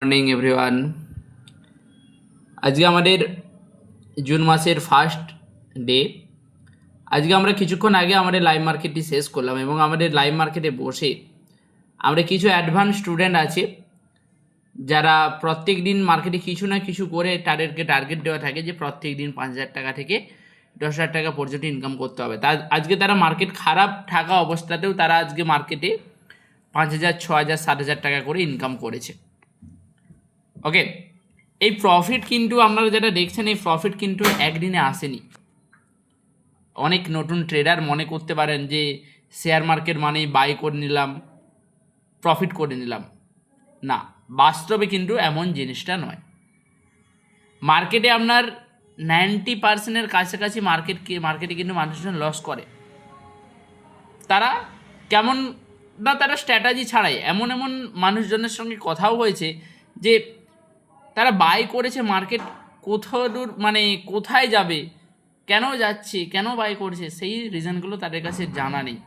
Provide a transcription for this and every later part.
Morning everyone. আজকে আমাদের June মাসের ফার্স্ট ডে। আজকে আমরা কিছুক্ষণ আগে আমাদের লাইভ মার্কেটটি শেষ করলাম এবং আমাদের লাইভ মার্কেটে বসে আমরা কিছু অ্যাডভান্স স্টুডেন্ট আছে যারা প্রত্যেক দিন মার্কেটে কিছু না কিছু করে তাদেরকে টার্গেট দেওয়া থাকে যে প্রত্যেক দিন 5,000 টাকা থেকে 10,000 টাকা পর্যন্ত ইনকাম করতে হবে। আজকে তারা মার্কেট খারাপ থাকা অবস্থাতেও তারা আজকে মার্কেটে 5,000, 6,000, 7,000 টাকা করে ইনকাম করেছে। ওকে, এই প্রফিট কিন্তু আপনারা যেটা দেখছেন, এই প্রফিট কিন্তু একদিনে আসেনি। অনেক নতুন ট্রেডার মনে করতে পারেন যে শেয়ার মার্কেট মানেই বাই করে নিলাম, প্রফিট করে নিলাম। না, বাস্তবে কিন্তু এমন জিনিসটা নয়। মার্কেটে আপনার 90%-এর কাছাকাছি মার্কেটে কিন্তু মানুষজন লস করে। তারা কেমন না, তারা স্ট্র্যাটাজি ছাড়াই এমন মানুষজনের সঙ্গে কথাও হয়েছে যে তারা বাই করেছে, মার্কেট কোথাও দূর মানে কোথায় যাবে, কেন যাচ্ছে, কেন বাই করছে, সেই রিজনগুলো তাদের কাছে জানা নেই।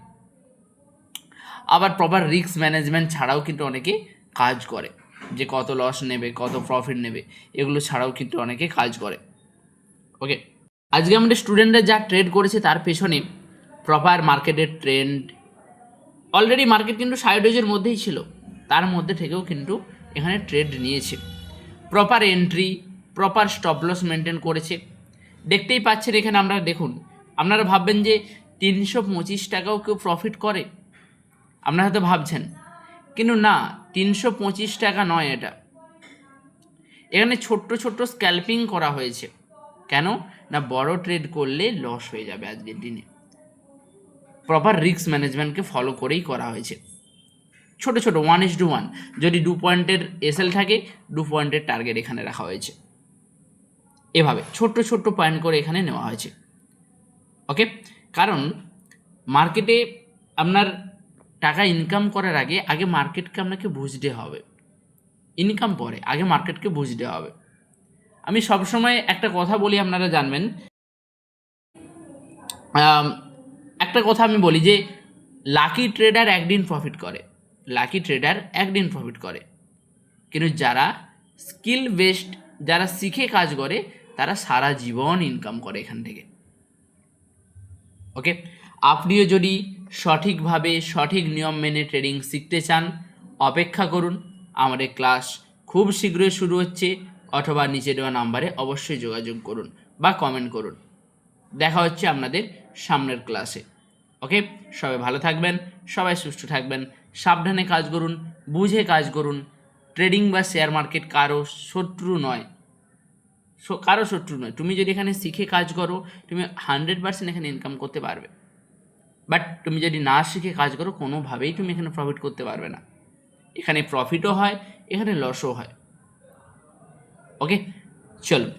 আবার প্রপার রিস্ক ম্যানেজমেন্ট ছাড়াও কিন্তু অনেকে কাজ করে, যে কত লস নেবে, কত প্রফিট নেবে, এগুলো ছাড়াও কিন্তু অনেকে কাজ করে। ওকে, আজকে আমাদের স্টুডেন্টরা যা ট্রেড করেছে তার পেছনে প্রপার মার্কেটের ট্রেন্ড, অলরেডি মার্কেট কিন্তু সাইডওয়েজের মধ্যেই ছিল, তার মধ্যে থেকেও কিন্তু এখানে ট্রেড নিয়েছে। Proper entry, proper stop loss maintain করেছে। দেখতেই পাচ্ছেন এখানে আমরা, দেখুন, আপনারা ভাববেন যে 325 টাকাও কেউ প্রফিট করে, আপনারা হয়তো ভাবছেন, কিন্তু না, 325 টাকা নয় এটা। এখানে ছোট্ট ছোট্ট স্ক্যাল্পিং করা হয়েছে। কেন না, বড় ট্রেড করলে লস হয়ে যাবে আজকের দিনে। প্রপার রিস্ক ম্যানেজমেন্টকে ফলো করেই করা হয়েছে। ছোট ছোট 1:1, যদি 2 পয়েন্টের এসএল থাকে 2 পয়েন্টের টার্গেট এখানে রাখা হয়েছে। এভাবে ছোট্ট ছোট্ট পয়েন্ট করে এখানে নেওয়া হয়েছে। ওকে, কারণ মার্কেটে আপনার টাকা ইনকাম করার আগে মার্কেটকে আপনাকে বুঝতে হবে। ইনকাম পরে, আগে মার্কেটকে বুঝতে হবে। আমি সবসময় একটা কথা বলি, আপনারা জানবেন, একটা কথা আমি বলি যে লাকি ট্রেডার একদিন প্রফিট করে, লাকি ট্রেডার একদিন প্রফিট করে, কিন্তু যারা স্কিল বেসড, যারা শিখে কাজ করে, তারা সারা জীবন ইনকাম করে এখান থেকে। ওকে, আপনিও যদি সঠিকভাবে সঠিক নিয়ম মেনে ট্রেডিং শিখতে চান, অপেক্ষা করুন। আমাদের ক্লাস খুব শীঘ্রই শুরু হচ্ছে, অথবা নিচে দেওয়া নাম্বারে অবশ্যই যোগাযোগ করুন বা কমেন্ট করুন। দেখা হচ্ছে আপনাদের সামনের ক্লাসে। ওকে, সবাই ভালো থাকবেন, সবাই সুস্থ থাকবেন, সাবধানে কাজ করুন, বুঝে কাজ করুন। ট্রেডিং বা শেয়ার মার্কেট কারো শত্রু নয়, কারো শত্রু নয়। তুমি যদি এখানে শিখে কাজ করো, তুমি 100% এখানে ইনকাম করতে পারবে। বাট তুমি যদি না শিখে কাজ করো, কোনোভাবেই তুমি এখানে প্রফিট করতে পারবে না। এখানে প্রফিটও হয়, এখানে লসও হয়। ওকে, চলো।